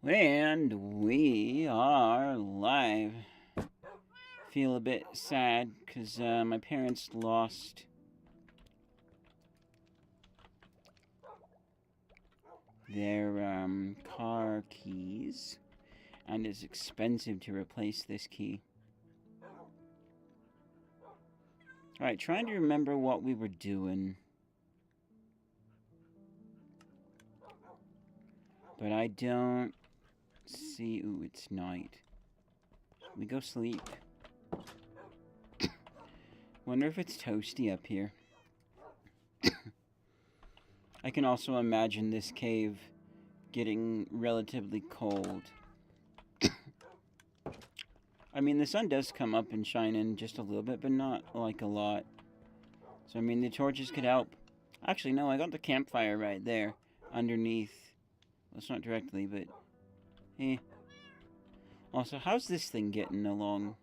And we are live. Feel a bit sad because my parents lost their car keys, and it's expensive to replace this key. Alright, trying to remember what we were doing. But I don't see. Ooh, it's night. We go sleep. Wonder if it's toasty up here. I can also imagine this cave getting relatively cold. I mean, the sun does come up and shine in just a little bit, but not like a lot. So, I mean, the torches could help. Actually, no, I got the campfire right there underneath. Well, it's not directly, but eh. Also, how's this thing getting along?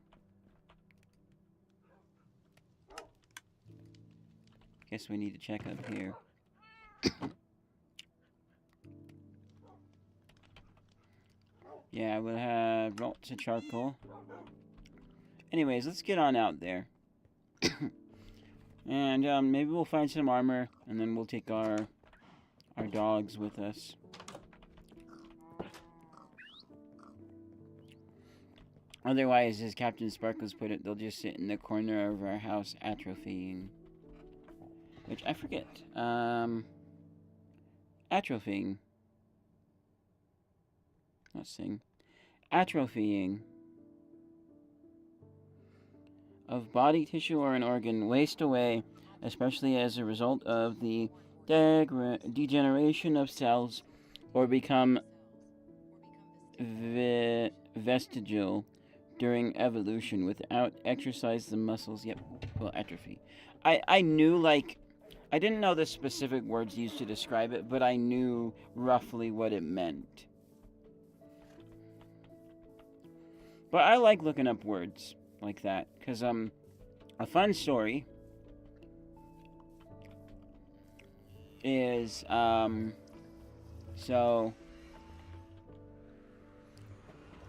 Guess we need to check up here. Yeah, we'll have lots of charcoal. Anyways, let's get on out there. And maybe we'll find some armor, and then we'll take our dogs with us. Otherwise, as Captain Sparkles put it, they'll just sit in the corner of our house atrophying. Which, I forget. Atrophying. Let's sing. Atrophying of body tissue or an organ waste away, especially as a result of the degeneration of cells, or become vestigial during evolution. Without exercise, the muscles, will atrophy. I knew, like, I didn't know the specific words used to describe it, but I knew roughly what it meant. But I like looking up words like that, because, a fun story is, so,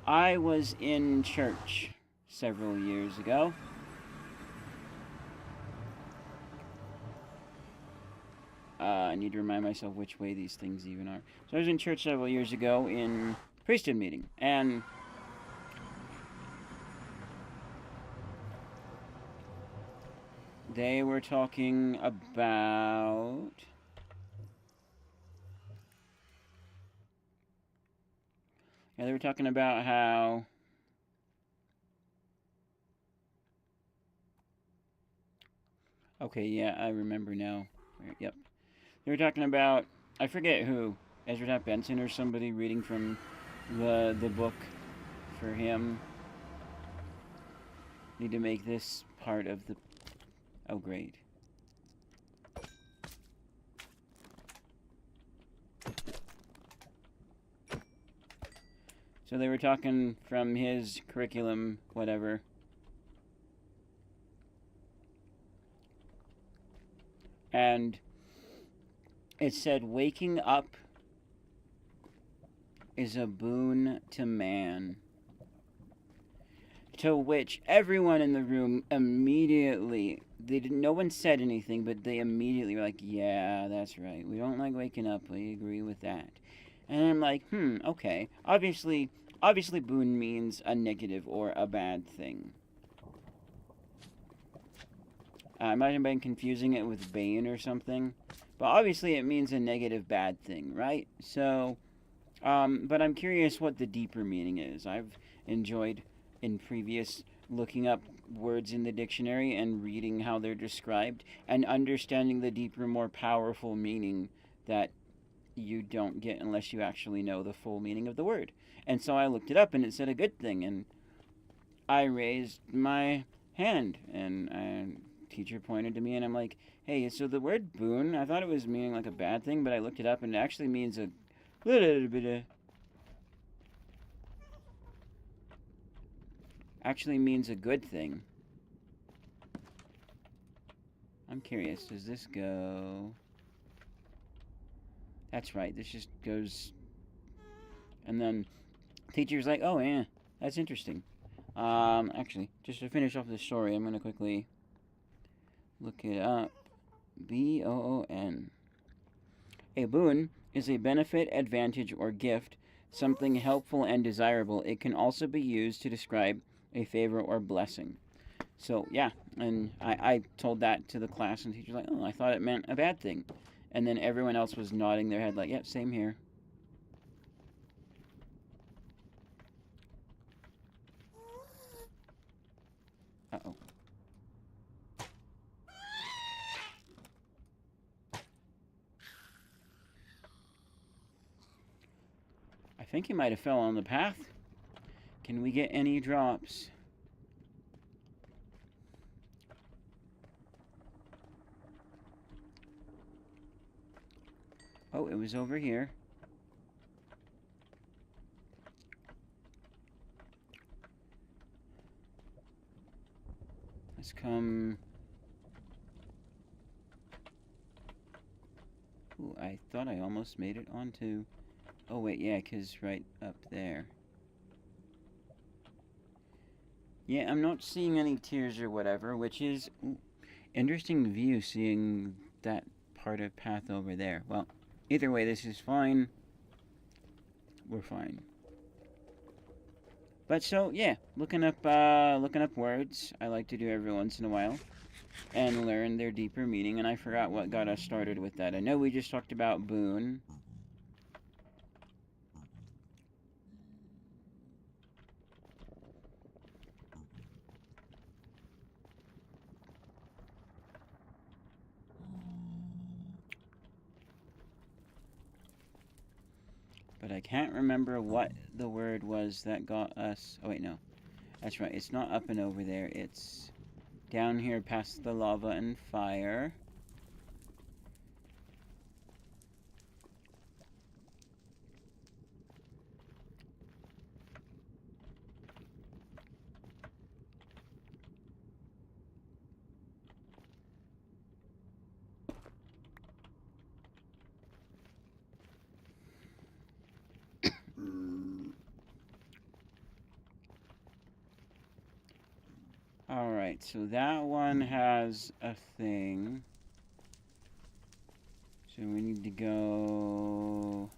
I was in church several years ago. I need to remind myself which way these things even are. So I was in church several years ago in priesthood meeting, and they were talking about how okay, yeah, I remember now. Yep. They were talking about, I forget who, Ezra Taft Benson or somebody reading from the book for him. Need to make this part of the... Oh, great. So they were talking from his curriculum, whatever. And it said, waking up is a boon to man. To which everyone in the room immediately, no one said anything, but they immediately were like, yeah, that's right. We don't like waking up. We agree with that. And I'm like, okay. Obviously boon means a negative or a bad thing. I might have been confusing it with Bane or something. But obviously it means a negative bad thing, right? So, but I'm curious what the deeper meaning is. I've enjoyed in previous looking up words in the dictionary and reading how they're described and understanding the deeper, more powerful meaning that you don't get unless you actually know the full meaning of the word. And so I looked it up and it said a good thing, and I raised my hand, and a teacher pointed to me, and I'm like, hey, so the word boon, I thought it was meaning like a bad thing, but I looked it up and it actually means a little bit of... actually means a good thing. I'm curious, does this go... That's right, this just goes And then teacher's like, oh, yeah, that's interesting. Actually, just to finish off the story, I'm going to quickly look it up. BOON. A boon is a benefit, advantage, or gift, something helpful and desirable. It can also be used to describe a favor or blessing. So, yeah, and I told that to the class, and the teacher's like, oh, I thought it meant a bad thing. And then everyone else was nodding their head like, yep, same here. Uh-oh. I think he might have fell on the path. Can we get any drops? Oh, it was over here. Let's come... Ooh, I thought I almost made it onto... Oh, wait, yeah, because right up there. Yeah, I'm not seeing any tears or whatever, which is... Ooh, interesting view, seeing that part of path over there. Well, either way, this is fine. We're fine. But so, yeah, looking up words, I like to do every once in a while. And learn their deeper meaning, and I forgot what got us started with that. I know we just talked about boon. But I can't remember what the word was that got us... Oh, wait, no. That's right, it's not up and over there. It's down here past the lava and fire. Alright, so that one has a thing. So we need to go...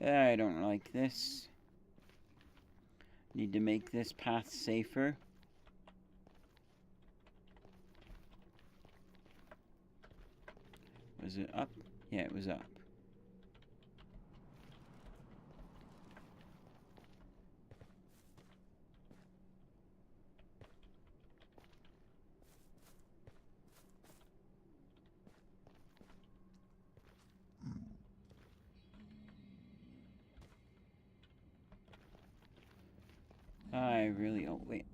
I don't like this. Need to make this path safer. Was it up? Yeah, it was up. I really... Oh, wait.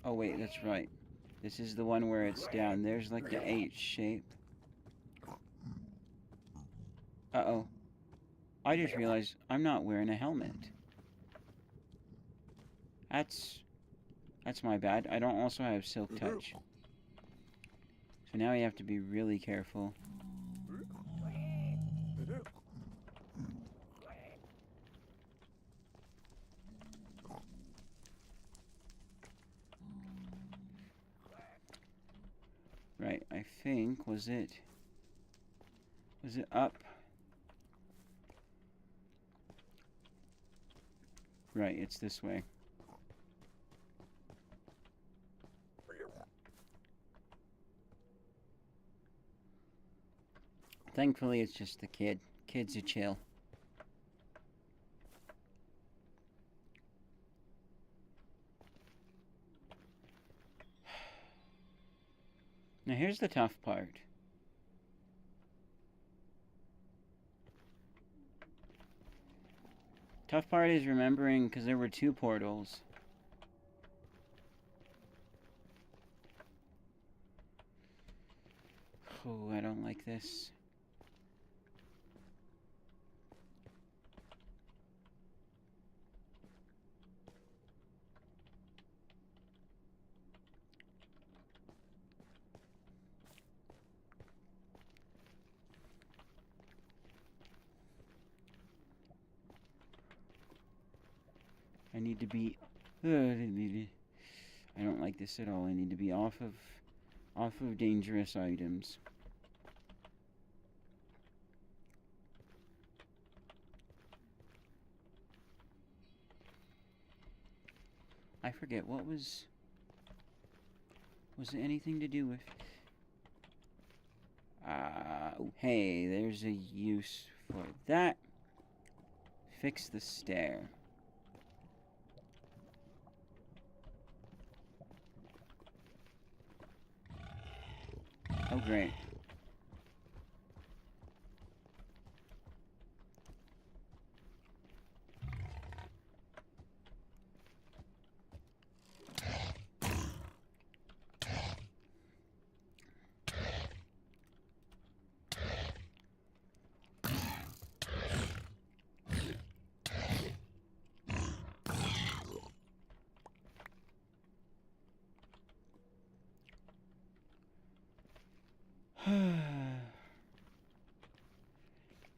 Oh, wait, that's right. This is the one where it's down. There's like the H shape. Uh-oh. I just realized I'm not wearing a helmet. That's my bad. I don't also have Silk Touch. So now you have to be really careful. Right, I think, was it up? Right, it's this way. Thankfully, it's just the kid. Kids are chill. Now here's the tough part. Tough part is remembering, because there were 2 portals. Oh, I don't like this. need to be... I don't like this at all. I need to be off of dangerous items. I forget, what was... Was it anything to do with... Oh, hey, there's a use for that. Fix the stair. Oh, great.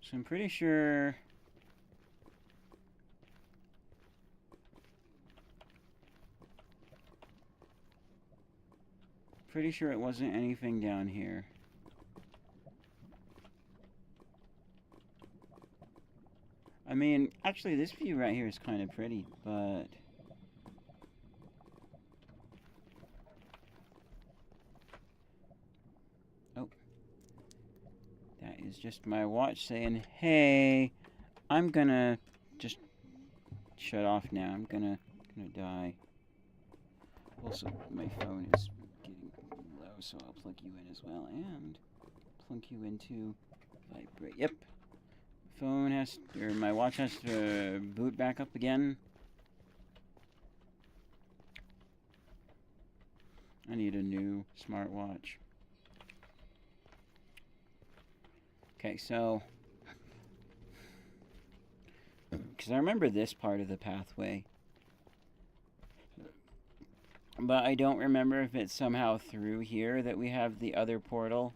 So I'm pretty sure... Pretty sure it wasn't anything down here. I mean, actually this view right here is kind of pretty, but... Oh. That is just my watch saying, hey, I'm gonna just shut off now. I'm gonna die. Also, my phone is getting low, so I'll plug you in as well, and plug you into vibrate. Yep. Phone has, or my watch has to boot back up again. I need a new smartwatch. Okay, so, because I remember this part of the pathway, but I don't remember if it's somehow through here that we have the other portal.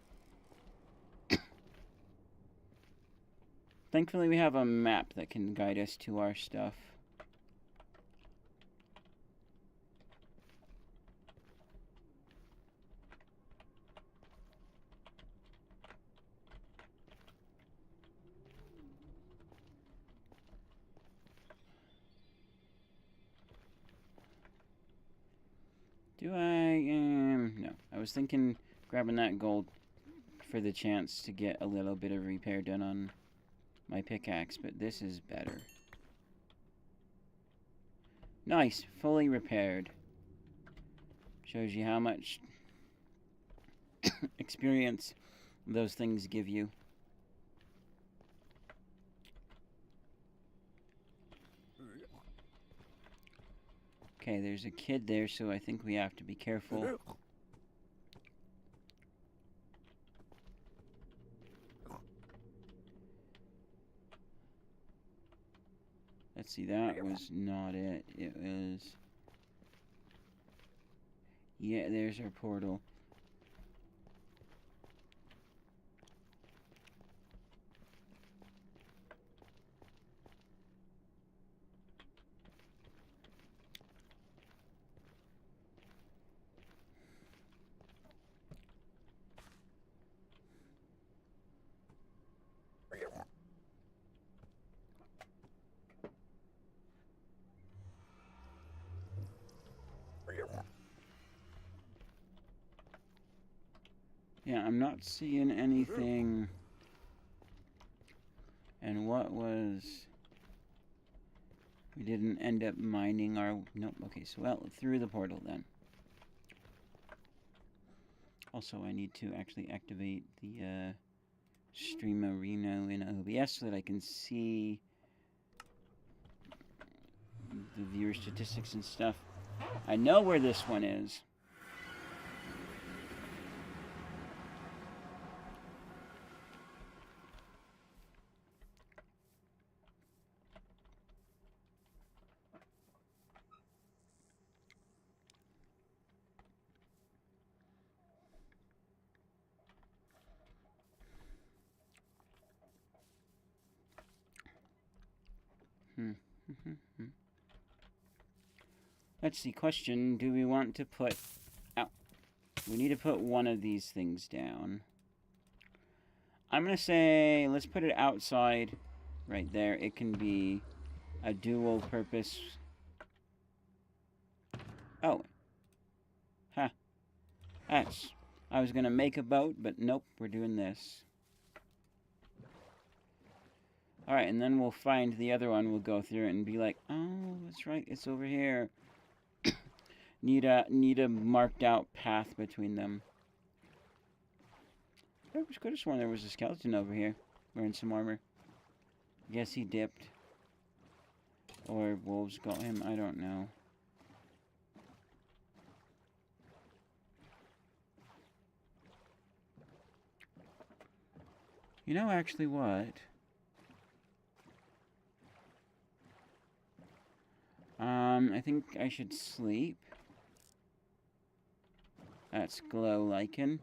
Thankfully, we have a map that can guide us to our stuff. Do I? No. I was thinking grabbing that gold for the chance to get a little bit of repair done on my pickaxe, but this is better. Nice, fully repaired. Shows you how much experience those things give you. Okay, there's a kid there, so I think we have to be careful. Let's see, that was not it. It was... Yeah, there's our portal. Yeah, I'm not seeing anything. And what was... We didn't end up mining our... Nope, okay, so well, through the portal then. Also, I need to actually activate the Stream Arena in OBS so that I can see the viewer statistics and stuff. I know where this one is. Let's see, question, do we want to put... Oh, we need to put one of these things down. I'm going to say, let's put it outside right there. It can be a dual purpose. Oh. Huh. That's... I was going to make a boat, but nope, we're doing this. Alright, and then we'll find the other one. We'll go through it and be like, oh, that's right, it's over here. Need a marked out path between them. I could have sworn there was a skeleton over here wearing some armor. Guess he dipped. Or wolves got him, I don't know. You know actually what? I think I should sleep. That's glow lichen.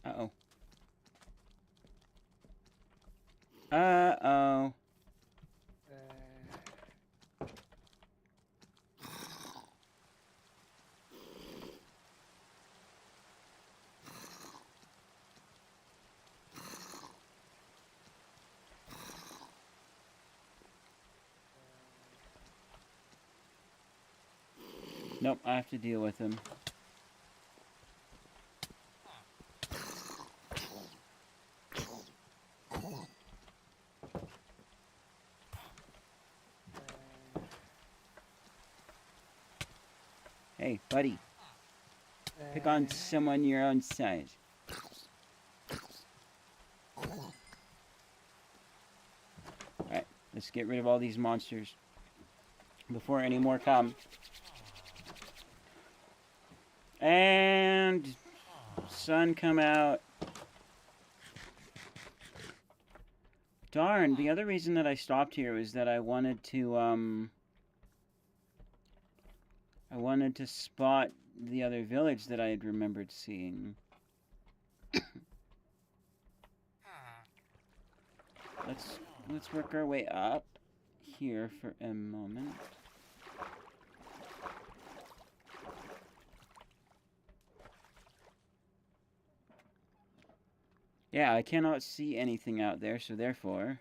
Uh-oh. Uh-oh. Nope, I have to deal with him. Hey, buddy. Pick on someone your own size. Alright, let's get rid of all these monsters before any more come. And sun come out. Darn, the other reason that I stopped here was that I wanted to spot the other village that I had remembered seeing. Let's work our way up here for a moment. Yeah, I cannot see anything out there, so therefore...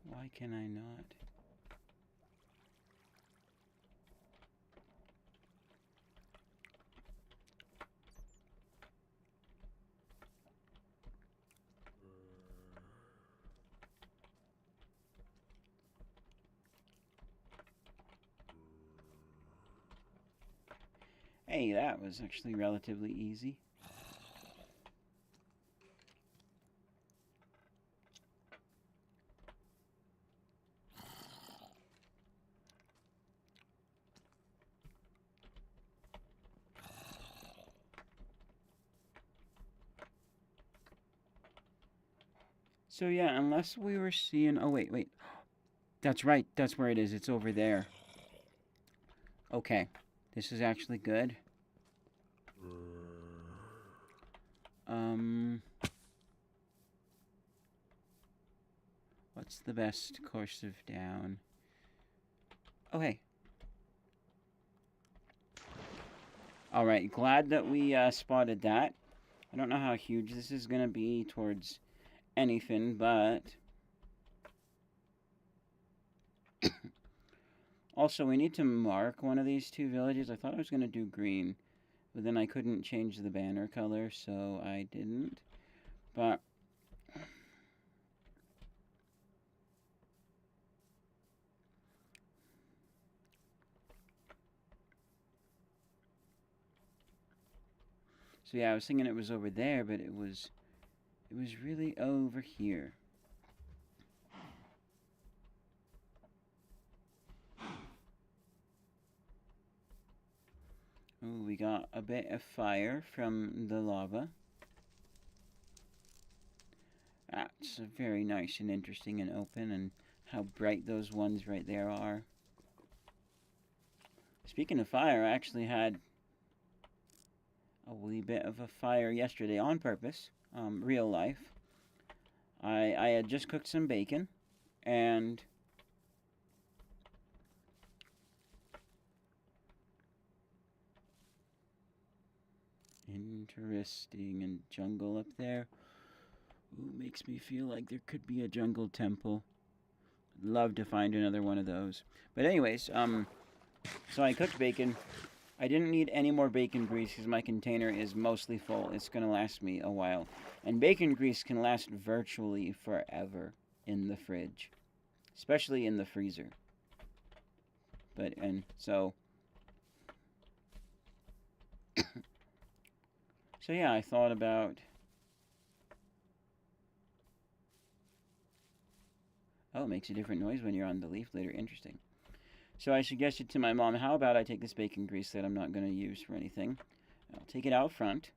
Why can I not? Hey, that was actually relatively easy. So yeah, unless we were seeing... Oh, wait. That's right. That's where it is. It's over there. Okay. This is actually good. What's the best course of down? Oh, hey. Alright, glad that we spotted that. I don't know how huge this is going to be towards anything, but... Also, we need to mark one of these two villages. I thought I was going to do green, but then I couldn't change the banner color, so I didn't. But... So yeah, I was thinking it was over there, but it was really over here. Ooh, we got a bit of fire from the lava. That's very nice and interesting and open, and how bright those ones right there are. Speaking of fire, I actually had a wee bit of a fire yesterday on purpose, real life. I had just cooked some bacon, and interesting, and jungle up there. Ooh, makes me feel like there could be a jungle temple. Love to find another one of those. But anyways, so I cooked bacon. I didn't need any more bacon grease because my container is mostly full. It's going to last me a while. And bacon grease can last virtually forever in the fridge, especially in the freezer. So yeah, I thought about... Oh, it makes a different noise when you're on the leaf later. Interesting. So I suggested to my mom, how about I take this bacon grease that I'm not going to use for anything. I'll take it out front,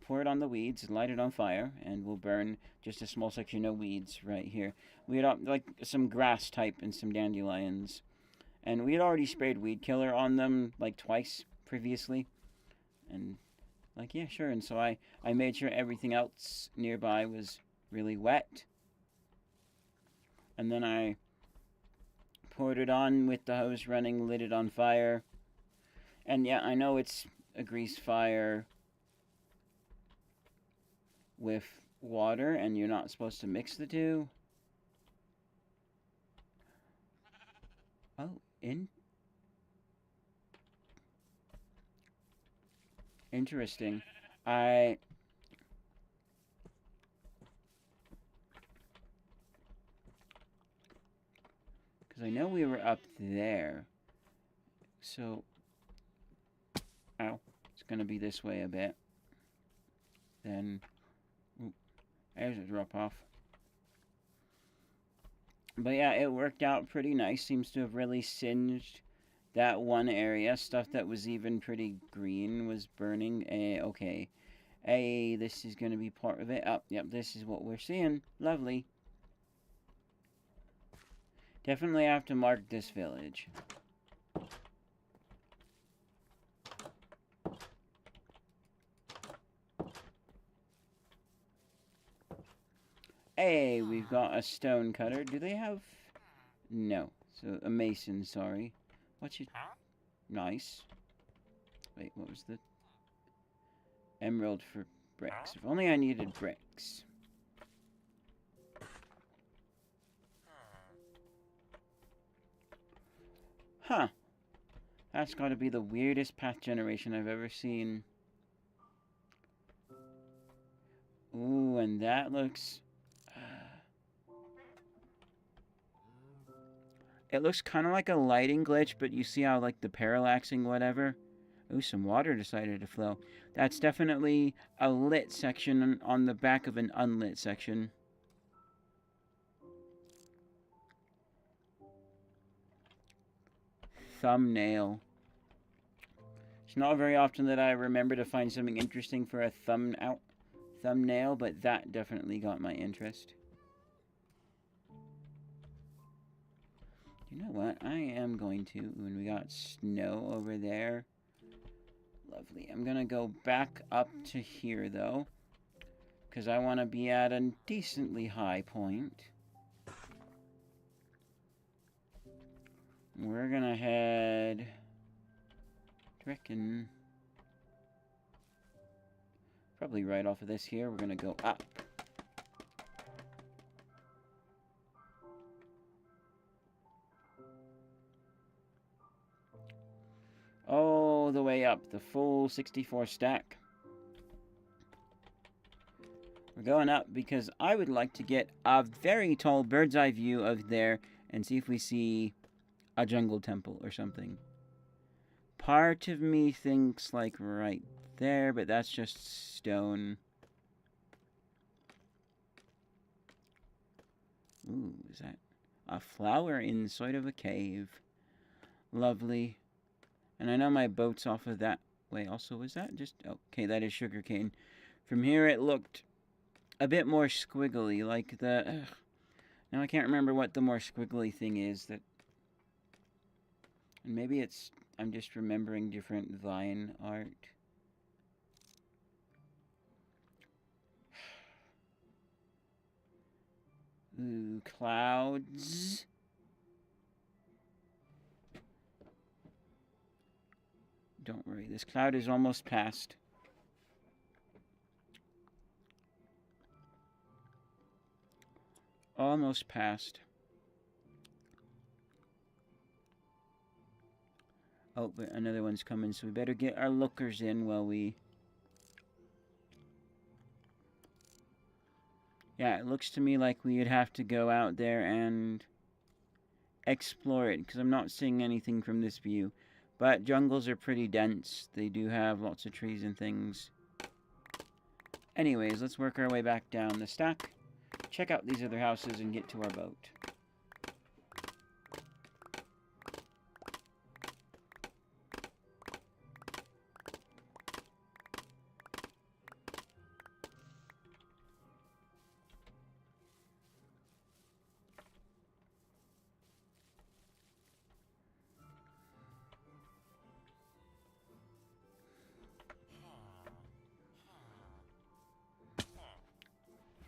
pour it on the weeds, light it on fire, and we'll burn just a small section of weeds right here. We had like some grass type and some dandelions. And we had already sprayed weed killer on them like twice previously. And like, yeah, sure. And so I made sure everything else nearby was really wet. And then I poured it on with the hose running, lit it on fire. And yeah, I know it's a grease fire with water, and you're not supposed to mix the two. Oh, interesting. Because I know we were up there. So, ow, it's going to be this way a bit. Then, ooh, there's a drop off. But yeah, it worked out pretty nice. Seems to have really singed that one area. Stuff that was even pretty green was burning. Okay. Hey, this is going to be part of it. Oh, yep, this is what we're seeing. Lovely. Definitely have to mark this village. Hey, we've got a stone cutter. Do they have... No. So, a mason, sorry. What's your... Nice. Wait, what was the... Emerald for bricks. If only I needed bricks. Huh. That's gotta be the weirdest path generation I've ever seen. Ooh, and that looks... It looks kind of like a lighting glitch, but you see how, like, the parallaxing, whatever. Ooh, some water decided to flow. That's definitely a lit section on the back of an unlit section. Thumbnail. It's not very often that I remember to find something interesting for a thumbnail, but that definitely got my interest. You know what? I am going to, when we got snow over there. Lovely. I'm going to go back up to here, though, because I want to be at a decently high point. We're going to head... reckon... probably right off of this here, we're going to go up. All the way up, the full 64 stack. We're going up because I would like to get a very tall bird's eye view of there and see if we see a jungle temple or something. Part of me thinks like right there, but that's just stone. Ooh, is that a flower inside of a cave? Lovely. And I know my boat's off of that way. Also, is that just... Okay, that is sugarcane. From here, it looked a bit more squiggly, like the... Now I can't remember what the more squiggly thing is. That. And maybe it's... I'm just remembering different vine art. Ooh, clouds. Don't worry, this cloud is almost past. Almost past. Oh, but another one's coming, so we better get our lookers in while we... Yeah, it looks to me like we would have to go out there and explore it, because I'm not seeing anything from this view. But jungles are pretty dense. They do have lots of trees and things. Anyways, let's work our way back down the stack, check out these other houses, and get to our boat.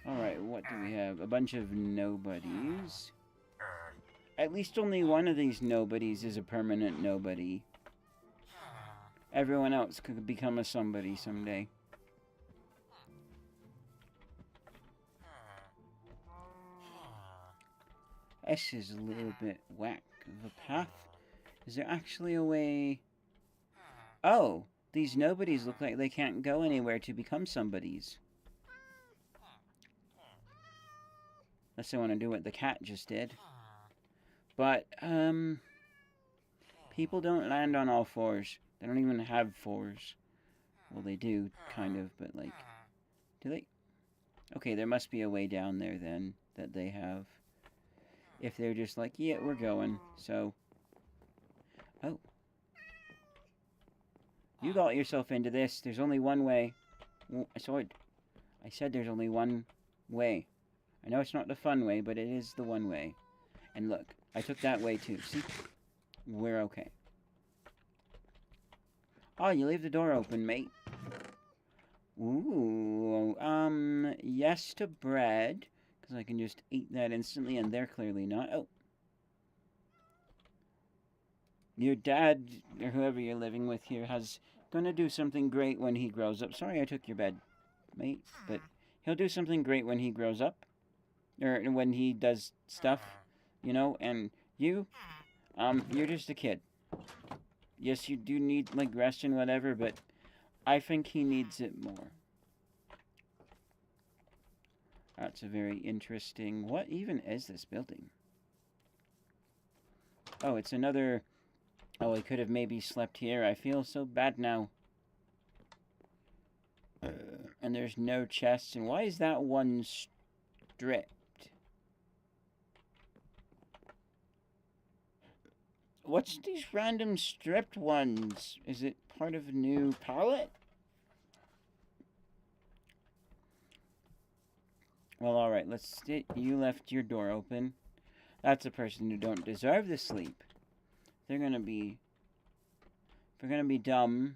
Alright, what do we have? A bunch of nobodies. At least only one of these nobodies is a permanent nobody. Everyone else could become a somebody someday. This is a little bit whack of a path. Is there actually a way... Oh! These nobodies look like they can't go anywhere to become somebodies. Unless they want to do what the cat just did. But, people don't land on all fours. They don't even have fours. Well, they do, kind of, but, like... Do they? Okay, there must be a way down there, then, that they have. If they're just like, yeah, we're going, so... Oh. You got yourself into this. There's only one way. I said there's only one way. I know it's not the fun way, but it is the one way. And look, I took that way too. See? We're okay. Oh, you leave the door open, mate. Ooh, yes to bread. Because I can just eat that instantly, and they're clearly not. Oh. Your dad, or whoever you're living with here, has gonna do something great when he grows up. Sorry I took your bed, mate, but he'll do something great when he grows up. Or when he does stuff, you know, and you, you're just a kid. Yes, you do need, like, rest and whatever, but I think he needs it more. That's a very interesting... What even is this building? Oh, it's another... Oh, I could have maybe slept here. I feel so bad now. And there's no chests. And why is that one stripped? What's these random stripped ones? Is it part of a new palette? Well, alright, let's... You left your door open. That's a person who don't deserve to sleep. They're gonna be... If they're gonna be dumb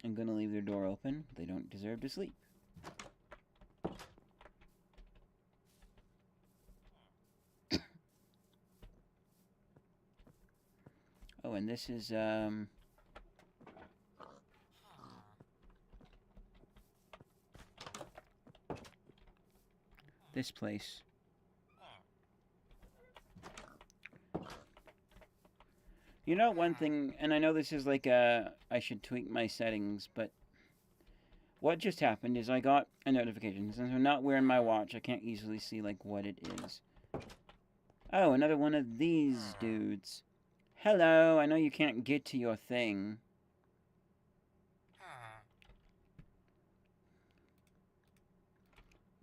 and gonna leave their door open, they don't deserve to sleep. Oh, and this is, this place. You know, one thing, and I know this is like I should tweak my settings, but what just happened is I got a notification. Since I'm not wearing my watch, I can't easily see, like, what it is. Oh, another one of these dudes. Hello, I know you can't get to your thing.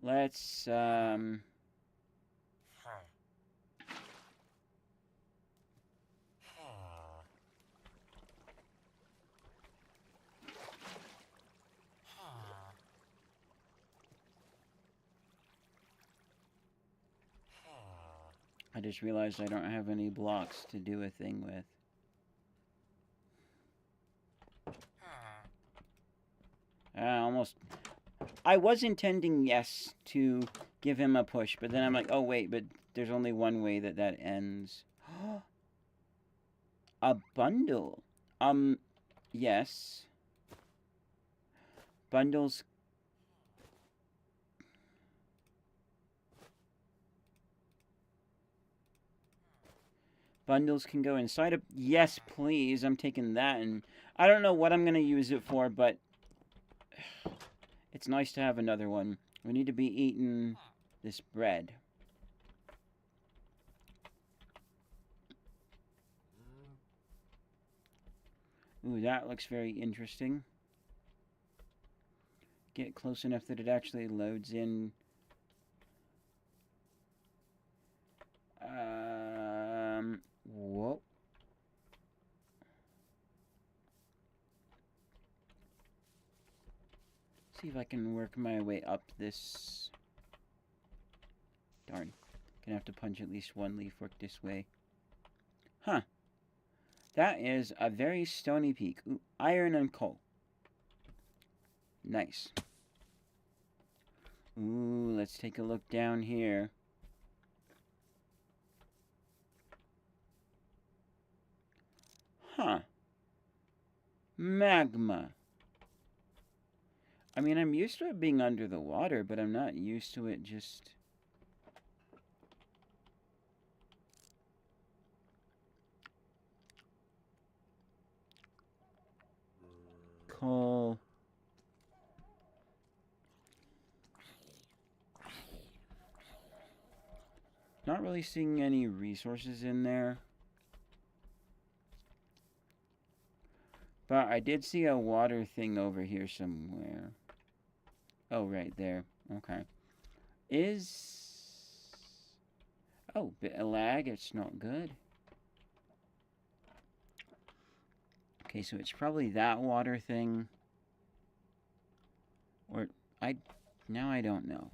Let's, I just realized I don't have any blocks to do a thing with. Almost. I was intending, yes, to give him a push, but then I'm like, oh wait, but there's only one way that that ends. A bundle. Yes. Bundles. Bundles can go inside of... Yes, please. I'm taking that, and I don't know what I'm going to use it for, but it's nice to have another one. We need to be eating this bread. Ooh, that looks very interesting. Get close enough that it actually loads in. Whoa. See if I can work my way up this. Darn. Gonna have to punch at least one leaf work this way. Huh. That is a very stony peak. Ooh, iron and coal. Nice. Ooh, let's take a look down here. Huh. Magma. I mean, I'm used to it being under the water, but I'm not used to it just... Coal. Not really seeing any resources in there. But I did see a water thing over here somewhere. Oh, right there. Okay. Oh, bit of lag. It's not good. Okay, so it's probably that water thing. Or, now I don't know.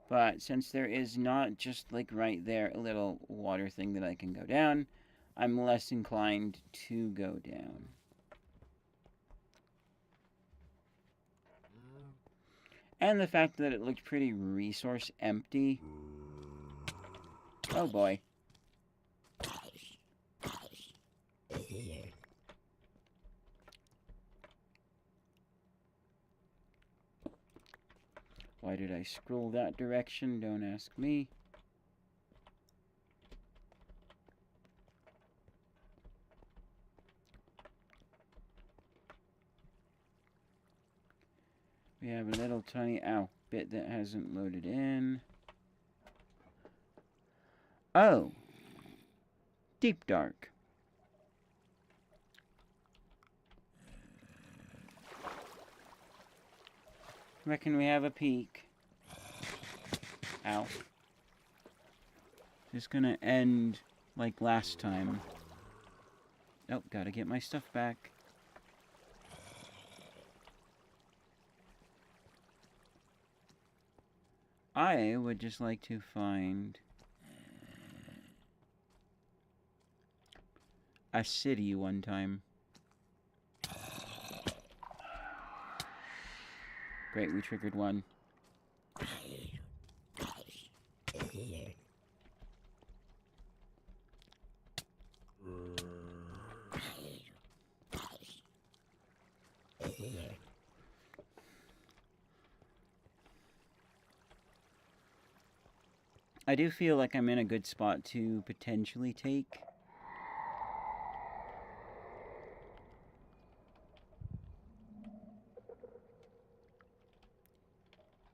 But since there is not just, like, right there, a little water thing that I can go down, I'm less inclined to go down. And the fact that it looked pretty resource empty. Oh boy. Why did I scroll that direction? Don't ask me. We have a little tiny bit that hasn't loaded in. Oh. Deep dark. Reckon we have a peek. Ow. Just gonna end like last time. Oh, gotta get my stuff back. I would just like to find a city one time. Great, we triggered one. I do feel like I'm in a good spot to potentially take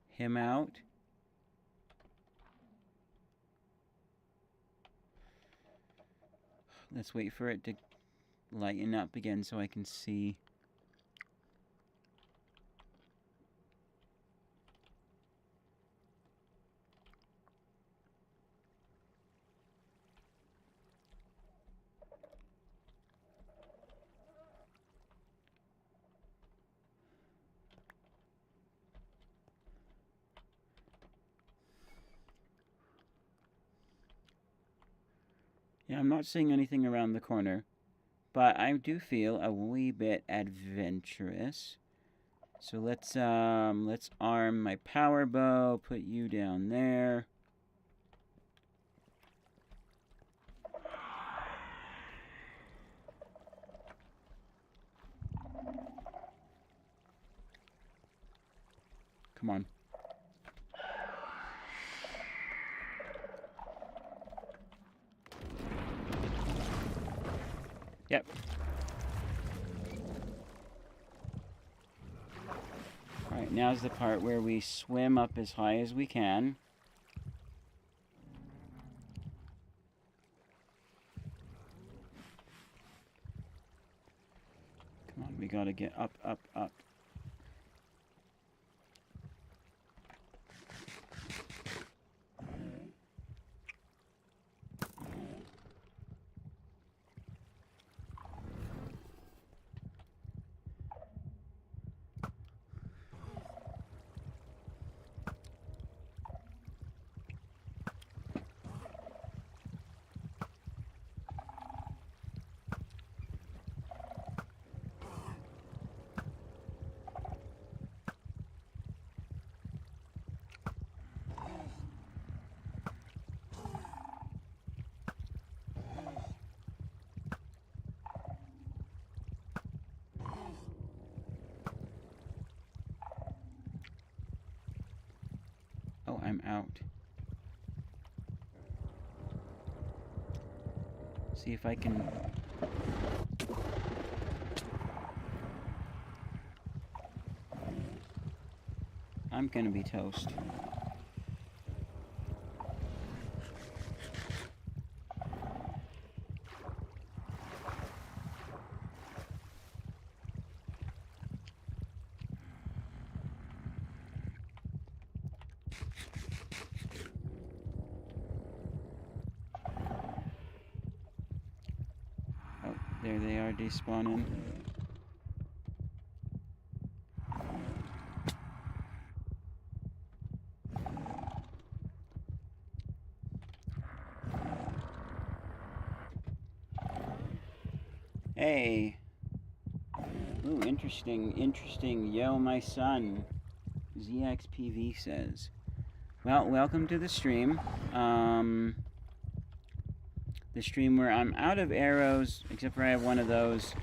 him out. Let's wait for it to lighten up again so I can see. Yeah, I'm not seeing anything around the corner, but I do feel a wee bit adventurous. So let's arm my power bow, put you down there. Come on. Yep. Alright, now's the part where we swim up as high as we can. Come on, we gotta get up, up, up. Oh, I'm out. See if I can... I'm gonna be toast. Oh, there they are despawning. Hey. Ooh, interesting. Yo, my son. ZXPV says. Well, welcome to the stream. The stream where I'm out of arrows, except for I have one of those.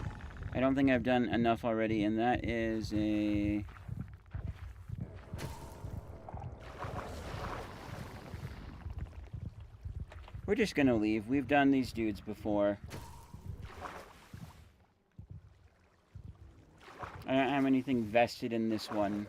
I don't think I've done enough already, and that is a... We're just gonna leave. We've done these dudes before. I don't have anything vested in this one.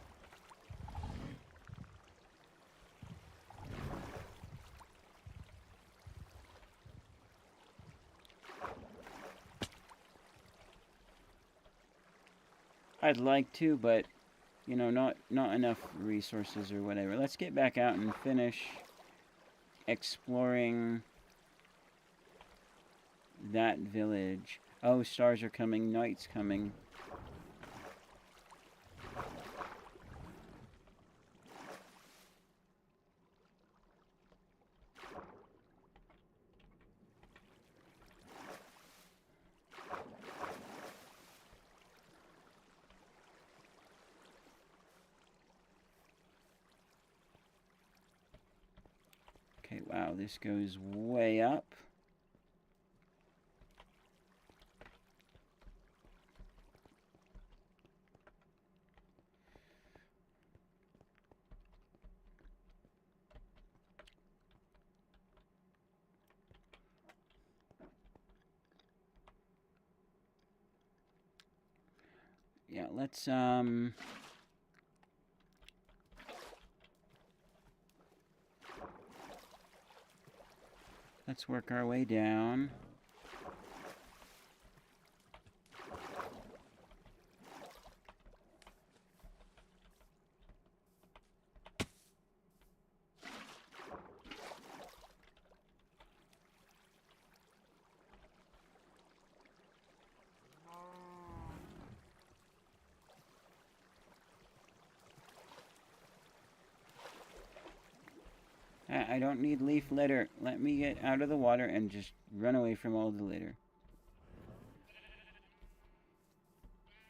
I'd like to, but, you know, not enough resources or whatever. Let's get back out and finish exploring that village. Oh, stars are coming, night's coming. Okay, wow, this goes way up. Yeah, let's work our way down. I don't need leaf litter. Let me get out of the water and just run away from all the litter.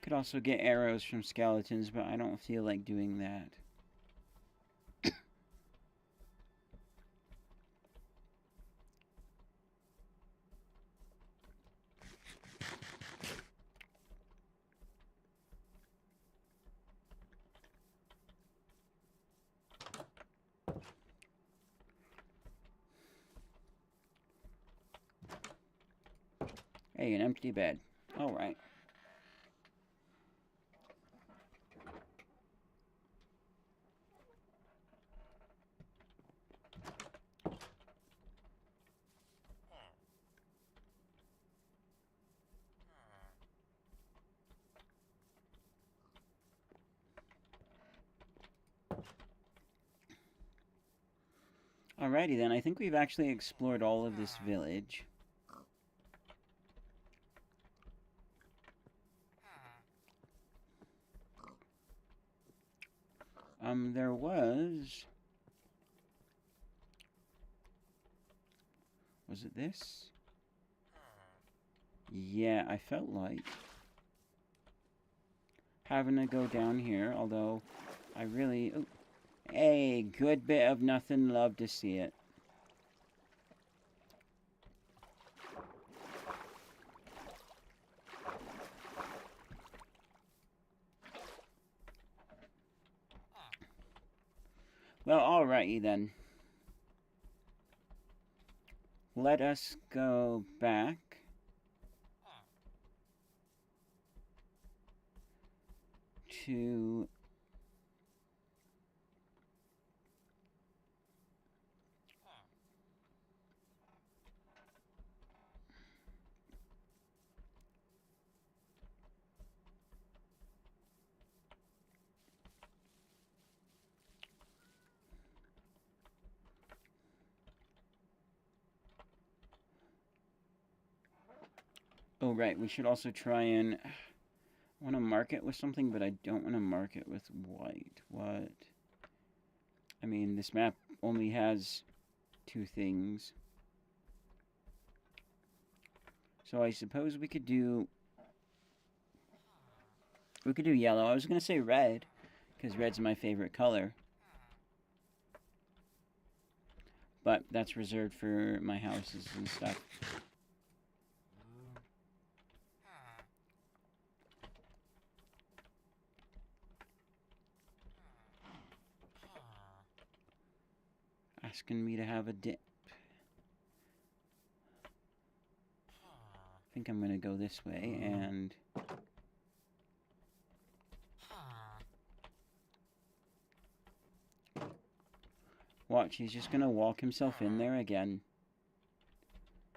Could also get arrows from skeletons, but I don't feel like doing that. Hey, an empty bed. Alright. Alrighty then, I think we've actually explored all of this village. There was... Was it this? Yeah, I felt like having to go down here, although I really... Oh, a good bit of nothing, love to see it. Well, alrighty then. Let us go back to... Oh, right, we should also try and... I want to mark it with something, but I don't want to mark it with white. What? I mean, this map only has 2 things. So I suppose we could do... We could do yellow. I was going to say red, because red's my favorite color. But that's reserved for my houses and stuff. Asking me to have a dip. I think I'm going to go this way and... Watch, he's just going to walk himself in there again.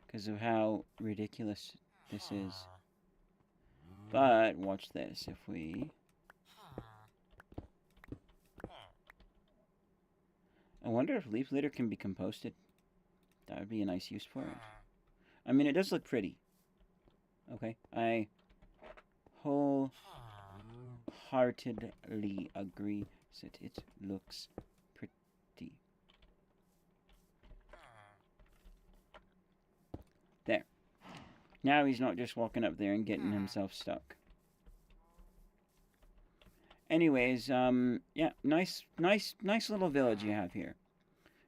Because of how ridiculous this is. But, watch this. If we... I wonder if leaf litter can be composted. That would be a nice use for it. I mean, it does look pretty. Okay, I wholeheartedly agree that it looks pretty. There. Now he's not just walking up there and getting himself stuck. Anyways, yeah, nice little village you have here.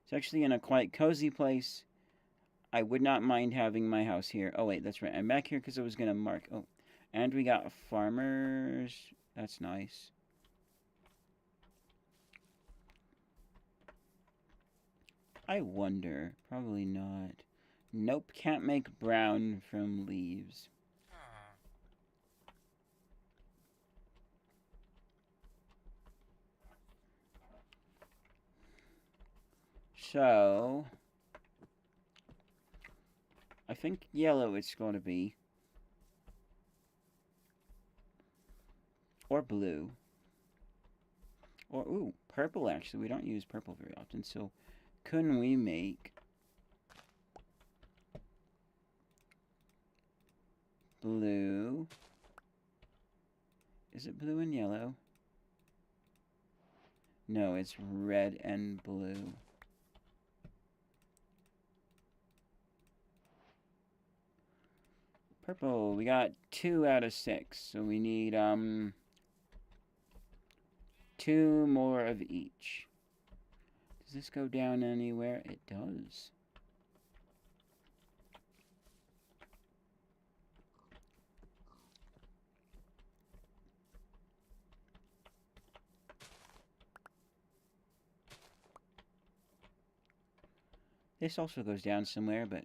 It's actually in a quite cozy place. I would not mind having my house here. Oh, wait, that's right. I'm back here because I was going to mark. Oh, and we got farmers. That's nice. I wonder. Probably not. Nope, can't make brown from leaves. So, I think yellow it's going to be. Or blue. Or, ooh, purple actually. We don't use purple very often. So, couldn't we make blue? Is it blue and yellow? No, it's red and blue. Purple, we got 2 out of 6. So we need 2 more of each. Does this go down anywhere? It does. This also goes down somewhere, but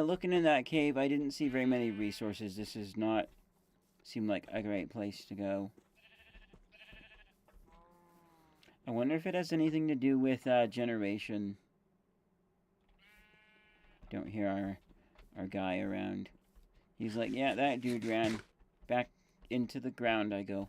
looking in that cave, I didn't see very many resources. This does not seem like a great place to go. I wonder if it has anything to do with generation. Don't hear our guy around. He's like, yeah, that dude ran. Back into the ground I go.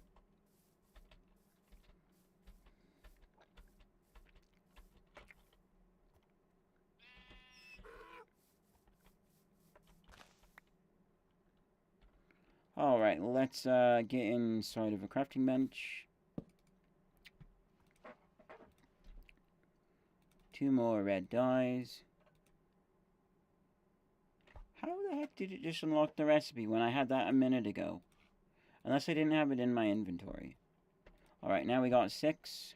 Alright, let's get inside of a crafting bench. 2 more red dyes. How the heck did it just unlock the recipe when I had that a minute ago? Unless I didn't have it in my inventory. Alright, now we got 6.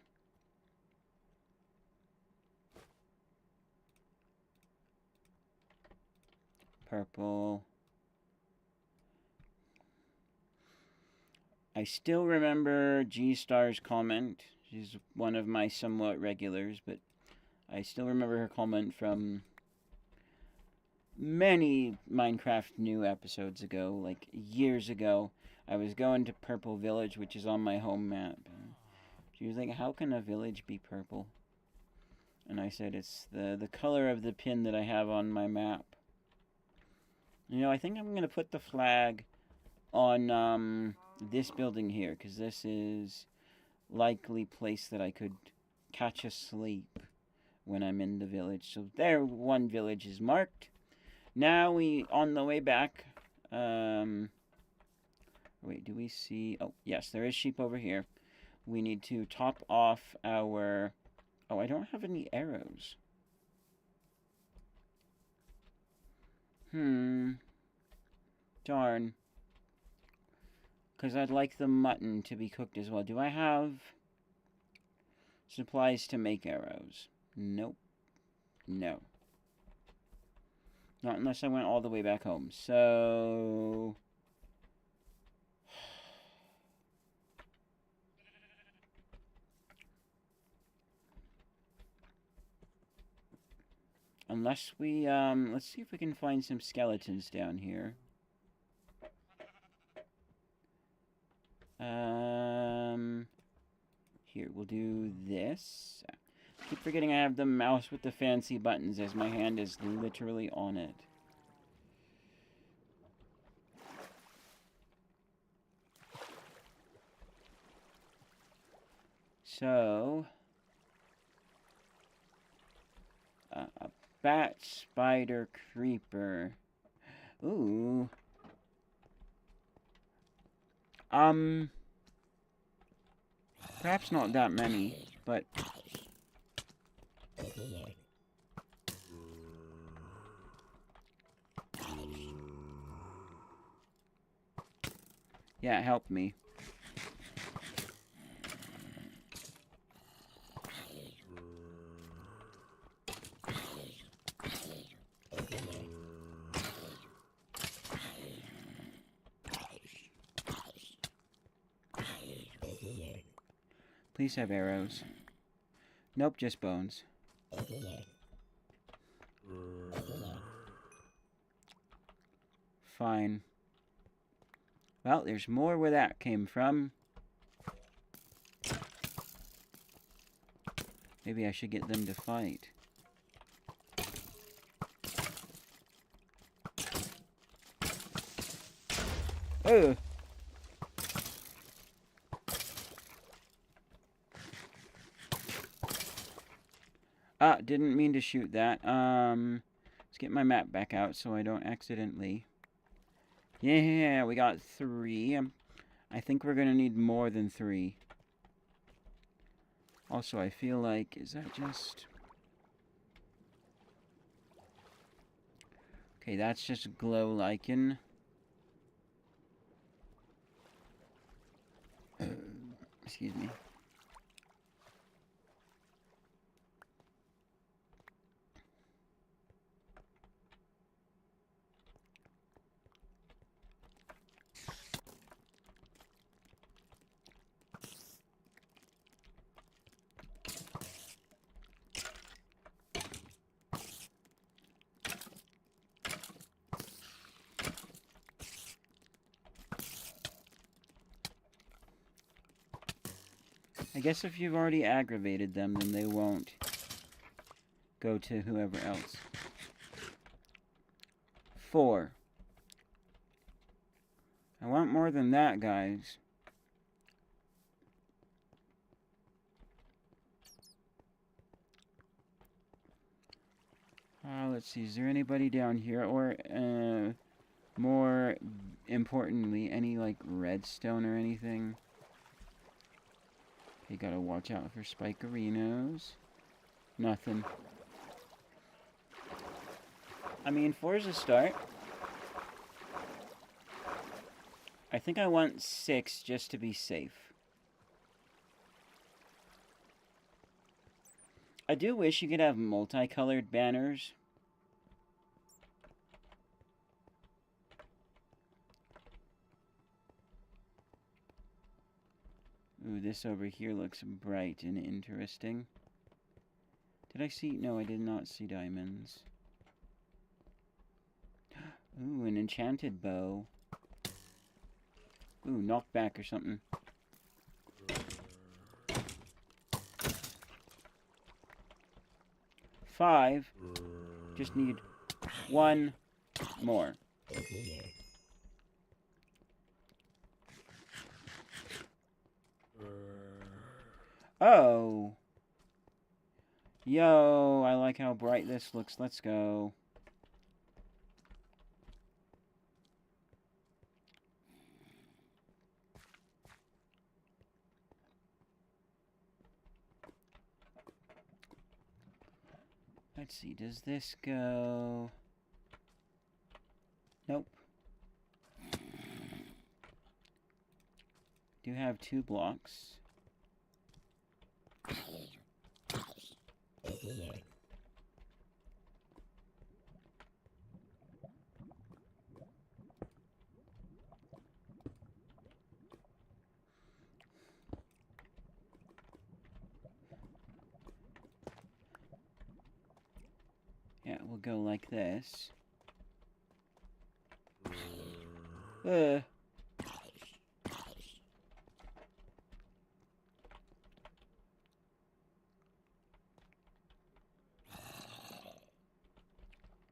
Purple. I still remember G-Star's comment. She's one of my somewhat regulars, but I still remember her comment from many Minecraft new episodes ago, like years ago. I was going to Purple Village, which is on my home map. She was like, how can a village be purple? And I said, it's the color of the pin that I have on my map. You know, I think I'm going to put the flag on this building here, because this is likely place that I could catch a sleep when I'm in the village. So there, one village is marked. Now we, on the way back, wait, do we see, oh, yes, there is sheep over here. We need to top off our, oh, I don't have any arrows. Darn. Because I'd like the mutton to be cooked as well. Do I have supplies to make arrows? Nope. No. Not unless I went all the way back home. So... unless we, let's see if we can find some skeletons down here. Here, we'll do this. I keep forgetting I have the mouse with the fancy buttons as my hand is literally on it. So, a bat, spider, creeper. Ooh. Perhaps not that many, but... yeah, it helped me. Please have arrows. Nope, just bones. Fine. Well, there's more where that came from. Maybe I should get them to fight. Ugh! Ah, didn't mean to shoot that. Let's get my map back out so I don't accidentally. Yeah, we got 3. I think we're gonna need more than 3. Also, I feel like, is that just... Okay, that's just glow lichen. Excuse me. I guess if you've already aggravated them, then they won't go to whoever else. 4. I want more than that, guys. Let's see, is there anybody down here? Or, more importantly, any, like, redstone or anything? You gotta watch out for spikerinos. Nothing. I mean, 4 is a start. I think I want 6 just to be safe. I do wish you could have multicolored banners. Ooh, this over here looks bright and interesting. Did I see? No, I did not see diamonds. Ooh, an enchanted bow. Ooh, knockback or something. Five. Just need 1 more. Oh. Yo, I like how bright this looks. Let's go. Let's see, does this go? Nope. Do have 2 blocks. Yeah, we'll go like this.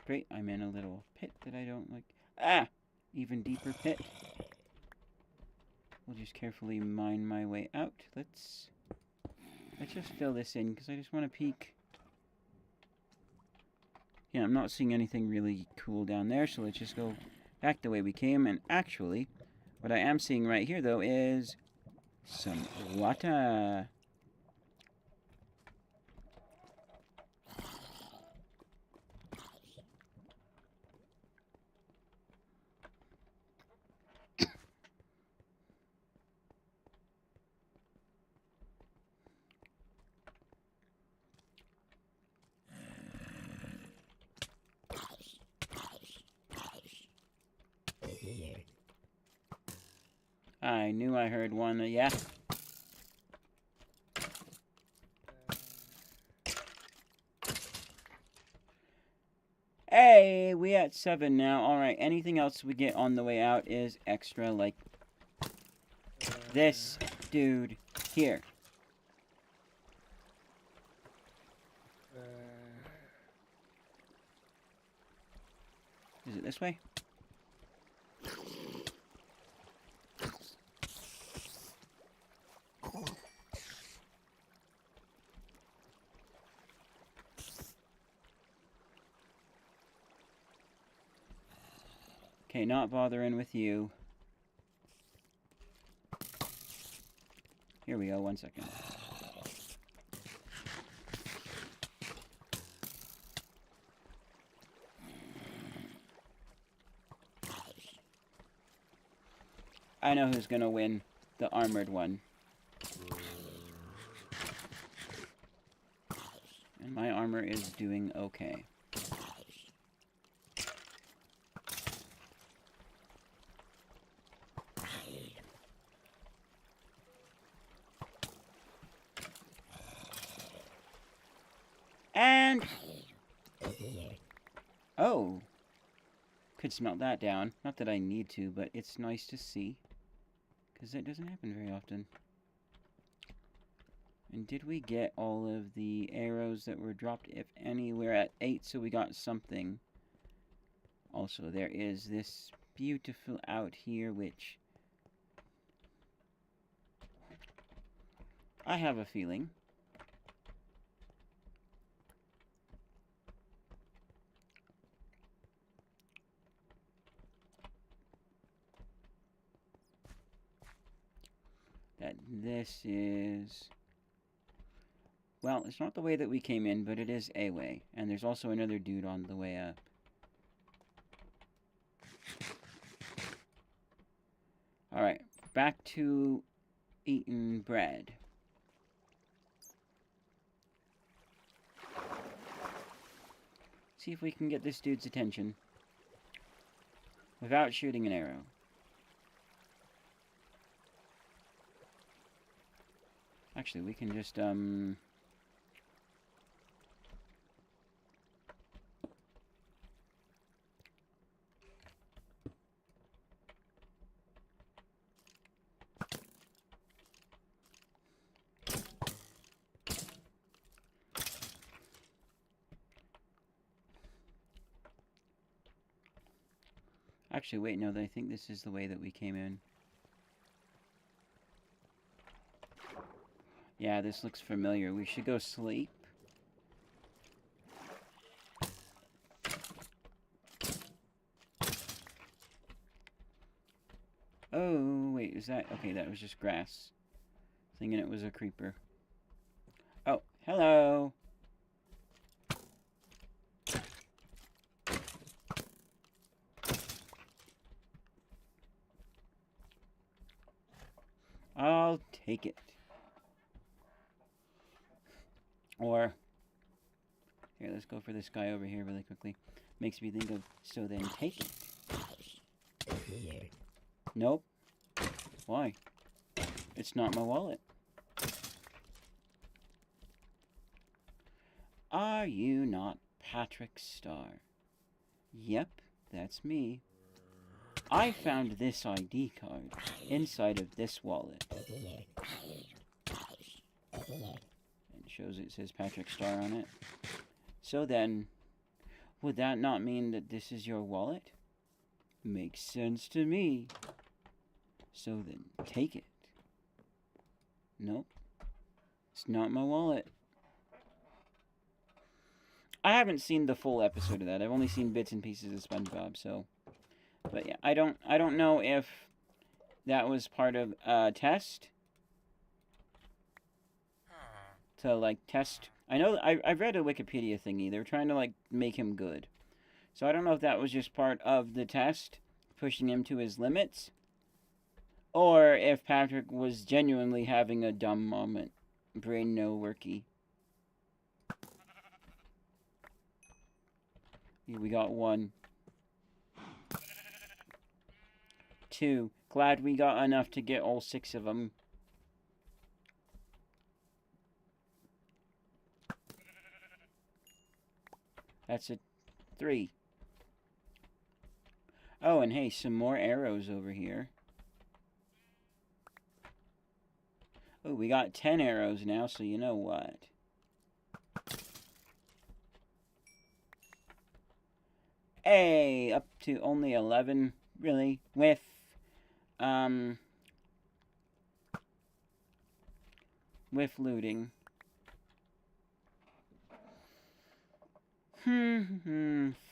Great, I'm in a little pit that I don't like. Ah! Even deeper pit. We'll just carefully mine my way out. Let's just fill this in, because I just want to peek. Yeah, I'm not seeing anything really cool down there, so let's just go back the way we came. And actually, what I am seeing right here, though, is some water. I knew I heard one, yeah. Hey, we at 7 now. Alright, anything else we get on the way out is extra, like this dude here. Is it this way? Okay, not bothering with you. Here we go, 1 second. I know who's gonna win. The armored one. And my armor is doing okay. And... oh. Could smelt that down. Not that I need to, but it's nice to see. Because that doesn't happen very often. And did we get all of the arrows that were dropped? If any, we're at 8, so we got something. Also, there is this beautiful out here, which... I have a feeling that this is... well, it's not the way that we came in, but it is a way. And there's also another dude on the way up. Alright, back to eating bread. See if we can get this dude's attention without shooting an arrow. Actually, we can just, actually, wait, no, I think this is the way that we came in. Yeah, this looks familiar. We should go sleep. Oh, wait, is that... okay, that was just grass. Thinking it was a creeper. Oh, hello! I'll take it. Or... here, let's go for this guy over here really quickly. Makes me think of... so then take it. Nope. Why? It's not my wallet. Are you not Patrick Starr? Yep, that's me. I found this ID card inside of this wallet. And shows it says Patrick Starr on it. So then, would that not mean that this is your wallet? Makes sense to me. So then, take it. Nope. It's not my wallet. I haven't seen the full episode of that. I've only seen bits and pieces of SpongeBob, so... but yeah, I don't know if that was part of a test. To, like, test... I know, I've read a Wikipedia thingy. They were trying to, like, make him good. So I don't know if that was just part of the test, pushing him to his limits, or if Patrick was genuinely having a dumb moment. Brain no worky. Here we got 1. 2. Glad we got enough to get all 6 of them. That's a 3. Oh, and hey, some more arrows over here. Oh, we got 10 arrows now, so you know what. Hey, up to only 11, really, with, looting.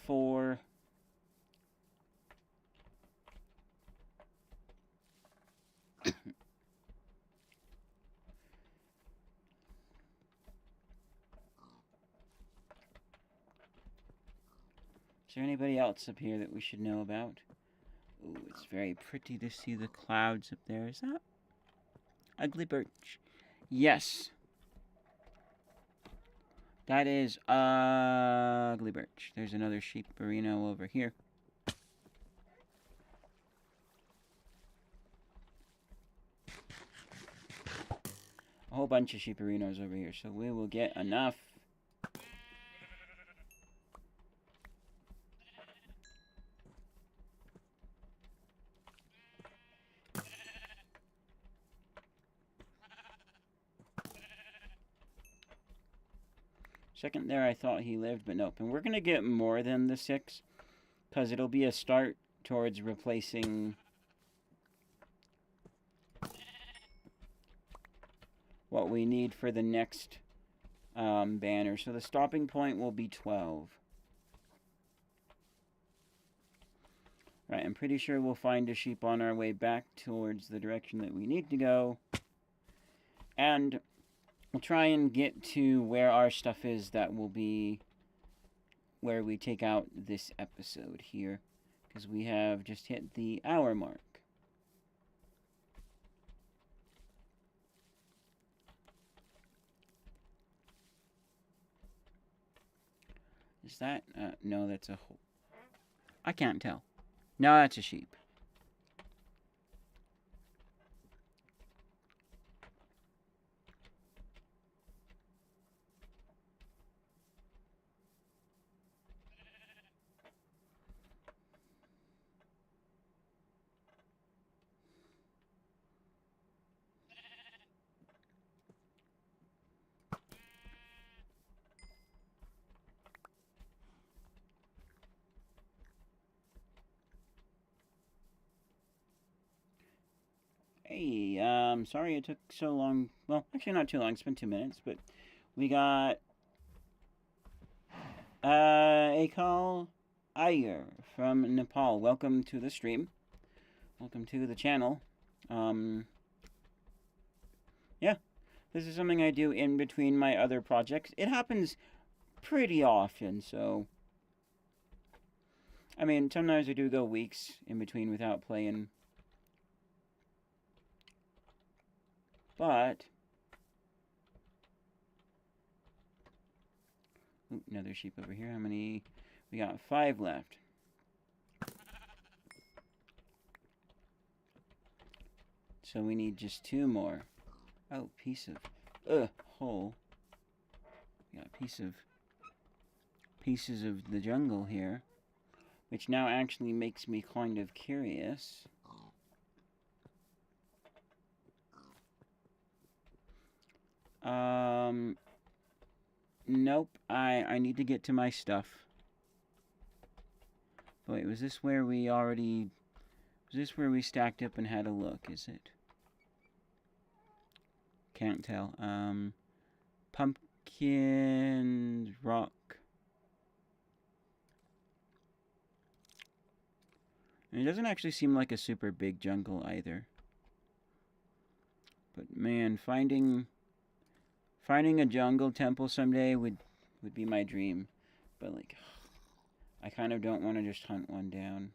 4. Is there anybody else up here that we should know about? Ooh, It's very pretty to see the clouds up there. Is that ugly birch? Yes. That is ugly birch. There's another sheep merino over here. A whole bunch of sheep merinos over here, so we will get enough. Second there, I thought he lived, but nope. And we're going to get more than the 6, because it'll be a start towards replacing what we need for the next banner. So the stopping point will be 12. Right, I'm pretty sure we'll find a sheep on our way back towards the direction that we need to go. And we'll try and get to where our stuff is. That will be where we take out this episode here, because we have just hit the hour mark. Is that, no, that's a whole, I can't tell. No, that's a sheep. Hey, sorry it took so long. Well, actually not too long. It's been 2 minutes, but we got a call Iyer from Nepal. Welcome to the stream. Welcome to the channel. Yeah, this is something I do in between my other projects. It happens pretty often, so I mean, sometimes I do go weeks in between without playing. But ooh, another sheep over here. How many? We got 5 left. So we need just 2 more. Oh, piece of hole. We got pieces of the jungle here, which now actually makes me kind of curious. Nope. I need to get to my stuff. Wait, was this where we already... Was this where we stacked up and had a look, is it? Can't tell. Pumpkin... rock. And it doesn't actually seem like a super big jungle either. But man, finding a jungle temple someday would be my dream. But like, I kind of don't want to just hunt one down.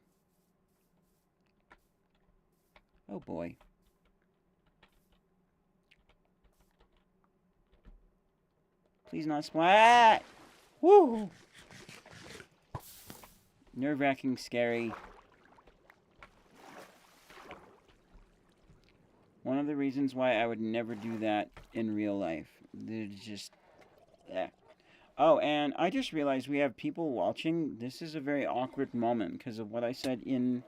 Oh boy. Please not splat! Woo! Nerve-wracking, scary. One of the reasons why I would never do that in real life. They're just... Oh, and I just realized we have people watching. This is a very awkward moment because of what I said in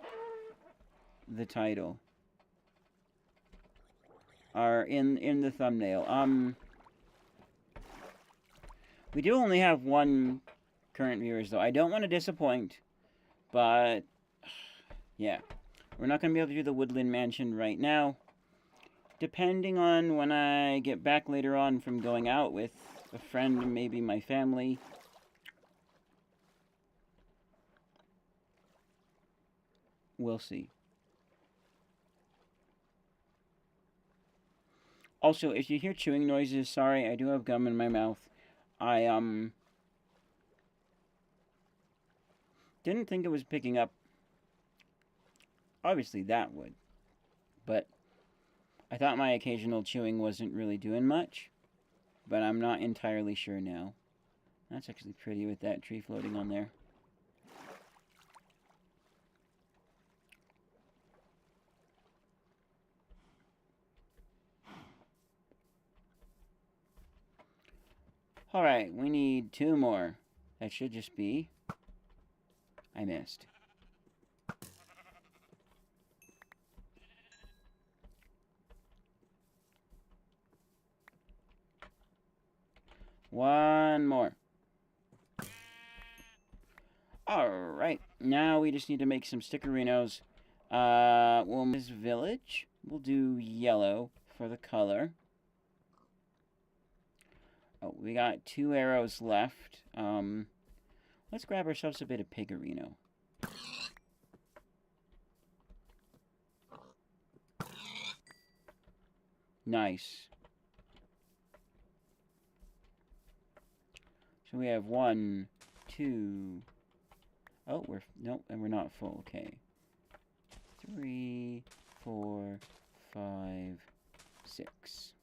the title. Or in the thumbnail. We do only have 1 current viewers, though. I don't want to disappoint, but... yeah. We're not going to be able to do the Woodland Mansion right now. Depending on when I get back later on from going out with a friend and maybe my family. We'll see. Also, if you hear chewing noises, sorry, I do have gum in my mouth. I, didn't think it was picking up Obviously that would. But I thought my occasional chewing wasn't really doing much. But I'm not entirely sure now. That's actually pretty with that tree floating on there. Alright, we need 2 more. That should just be... I missed. One more. Alright, now we just need to make some stickerinos. We'll make this village. We'll do yellow for the color. Oh, we got 2 arrows left. Let's grab ourselves a bit of piggerino. Nice. So we have 1, 2... Oh, nope, and we're not full. Okay. 3, 4, 5, 6.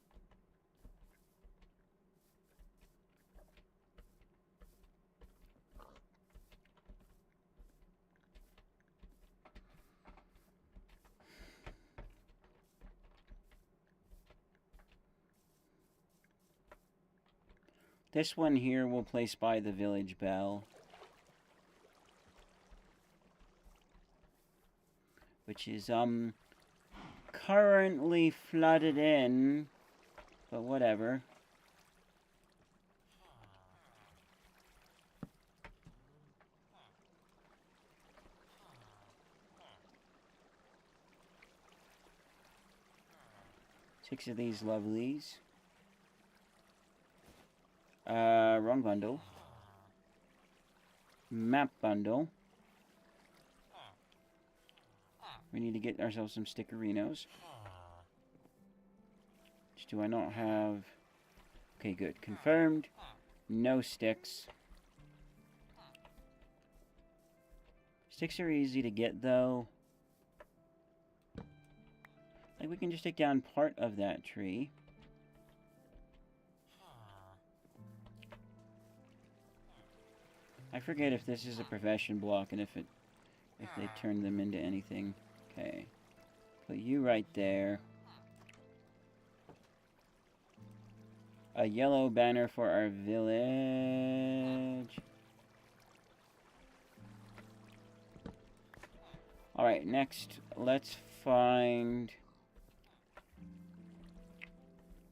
This one here we'll place by the village bell, which is currently flooded in, but whatever. Six of these lovelies. Wrong bundle. Map bundle. We need to get ourselves some stickerinos. Which do I not have? Okay, good. Confirmed. No sticks. Sticks are easy to get, though. Like, we can just take down part of that tree. I forget if this is a profession block and if they turn them into anything. Okay. Put you right there. A yellow banner for our village. Alright, next, let's find...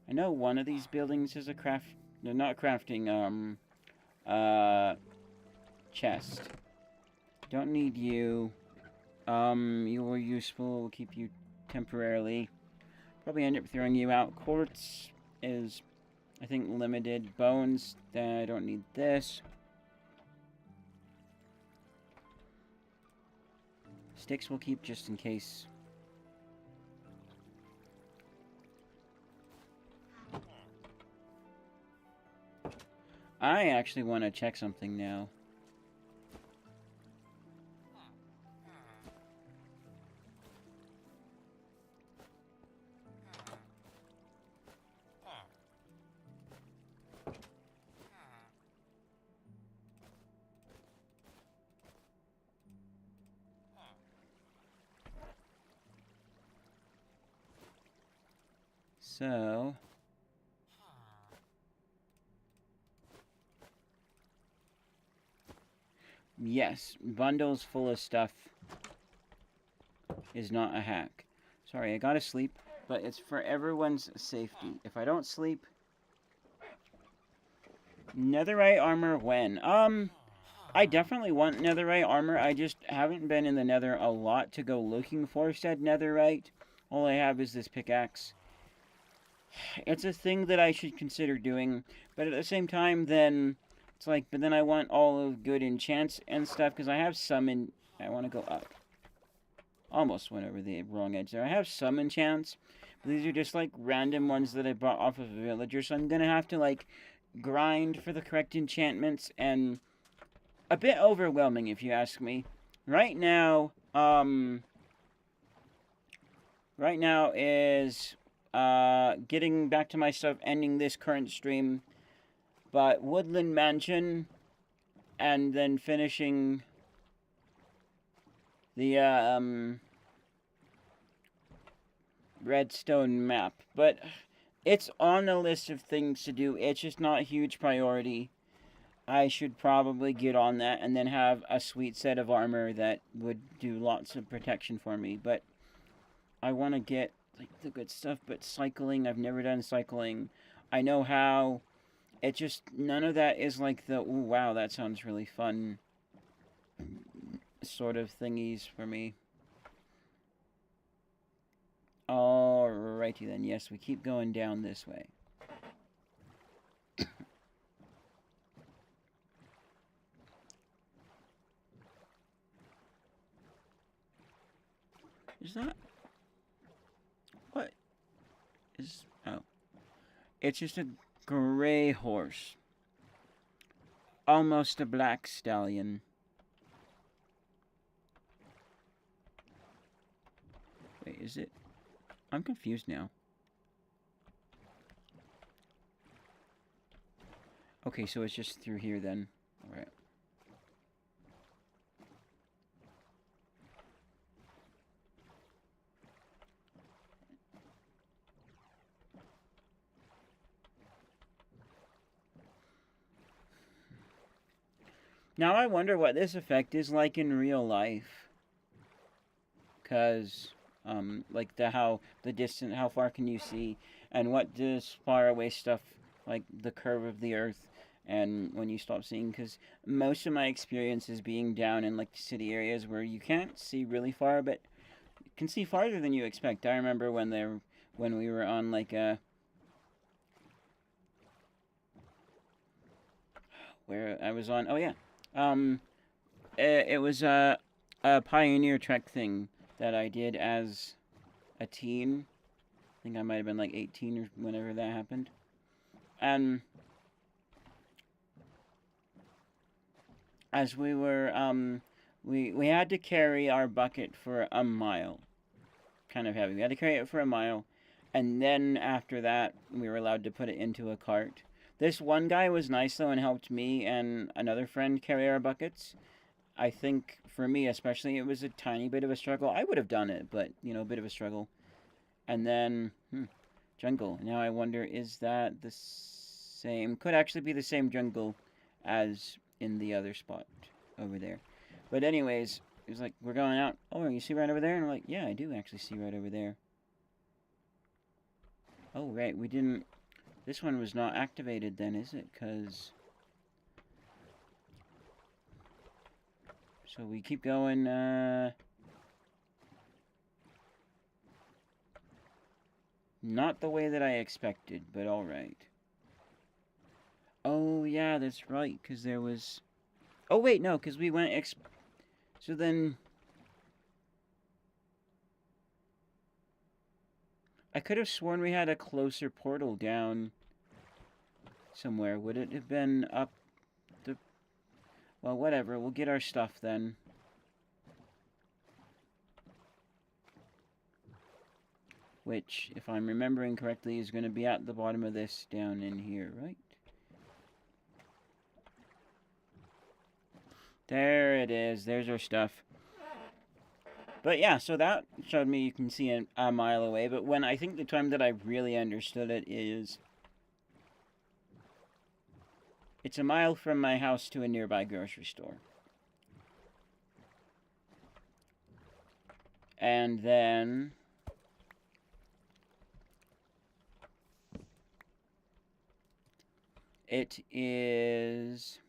I know one of these buildings is a craft... They're not crafting, chest. Don't need you. You were useful. We'll keep you temporarily. Probably end up throwing you out. Quartz is, I think, limited. Bones, I don't need this. Sticks we'll keep just in case. I actually want to check something now. So... Yes, bundles full of stuff is not a hack. Sorry, I gotta sleep, but it's for everyone's safety. If I don't sleep... Netherite armor when? I definitely want netherite armor. I just haven't been in the nether a lot to go looking for said netherite. All I have is this pickaxe. It's a thing that I should consider doing, but at the same time, then... It's like, but then I want all of good enchants and stuff, because I have some in... I want to go up. Almost went over the wrong edge there. I have some enchants, but these are just, like, random ones that I bought off of a villager, so I'm going to have to, like, grind for the correct enchantments, and a bit overwhelming, if you ask me. Right now, right now is getting back to my stuff, ending this current stream, but Woodland Mansion, and then finishing the Redstone map. But it's on the list of things to do. It's just not a huge priority. I should probably get on that and then have a sweet set of armor that would do lots of protection for me. But I want to get like the good stuff. But cycling, I've never done cycling. I know how. It just none of that is like the ooh wow, that sounds really fun sort of thingies for me. Alrighty then, yes, we keep going down this way. Is that what is oh. It's just a gray horse. Almost a black stallion. Wait, is it? I'm confused now. Okay, so it's just through here then. Alright. Now I wonder what this effect is like in real life. Cause like how far can you see, and what does far away stuff like the curve of the earth, and when you stop seeing, because most of my experience is being down in like city areas where you can't see really far, but you can see farther than you expect. I remember when we were on like a where I was on. Oh yeah, it was a Pioneer Trek thing that I did as a teen. I think I might have been like 18 or whenever that happened. And as we were, we had to carry our bucket for a mile. Kind of heavy. We had to carry it for a mile. And then after that, we were allowed to put it into a cart. This one guy was nice though and helped me and another friend carry our buckets. I think for me especially, it was a tiny bit of a struggle. I would have done it, but a bit of a struggle. And then jungle. Now I wonder, is that the same? Could actually be the same jungle as in the other spot over there. But anyways, it was like, we're going out. Oh, you see right over there? And I'm like, yeah, I do actually see right over there. Oh, right, we didn't. This one was not activated then, is it? Because. So we keep going, not the way that I expected, but alright. Oh, yeah, that's right, because there was... Oh, wait, no, because we went... So then... I could have sworn we had a closer portal down somewhere. Would it have been up the... Well, whatever, we'll get our stuff then. Which, if I'm remembering correctly, is going to be at the bottom of this down in here, right? There it is. There's our stuff. But yeah, so that showed me you can see a mile away. But when I think the time that I really understood it is... It's a mile from my house to a nearby grocery store. And then... It is...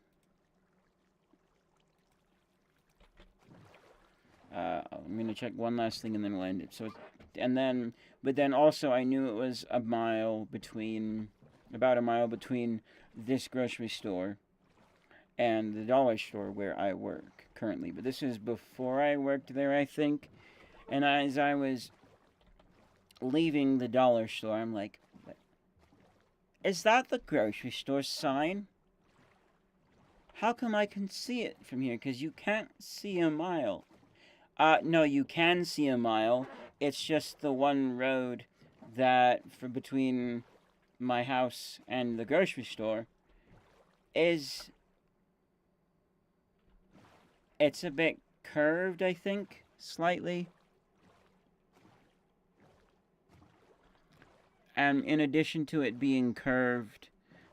I'm going to check one last thing and then we'll end it. So, but then also I knew it was about a mile between this grocery store and the dollar store where I work currently. But this is before I worked there, I think. And as I was leaving the dollar store, I'm like, is that the grocery store sign? How come I can see it from here? Because you can't see a mile. No, you can see a mile, It's just the one road that for between my house and the grocery store is it's a bit curved, I think, slightly. And in addition to it being curved,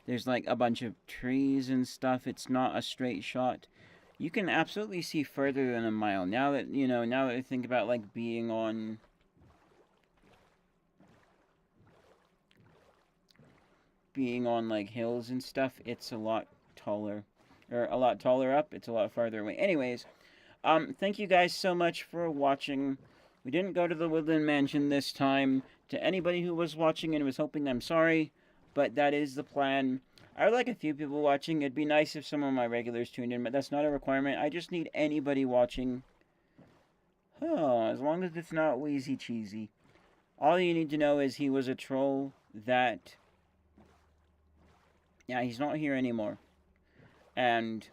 there's like a bunch of trees and stuff. It's not a straight shot. You can absolutely see further than a mile. Now that, now that I think about like being on like hills and stuff, it's a lot taller. Or a lot taller up, it's a lot farther away. Anyways, thank you guys so much for watching. We didn't go to the Woodland Mansion this time. To anybody who was watching and was hoping, I'm sorry, but that is the plan. I would like a few people watching. It'd be nice if some of my regulars tuned in, but that's not a requirement. I just need anybody watching. Oh, as long as it's not Wheezy Cheesy. All you need to know is he was a troll that... Yeah, he's not here anymore. And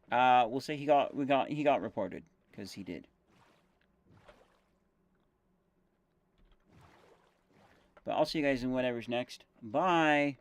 we'll say he got reported, because he did. But I'll see you guys in whatever's next. Bye!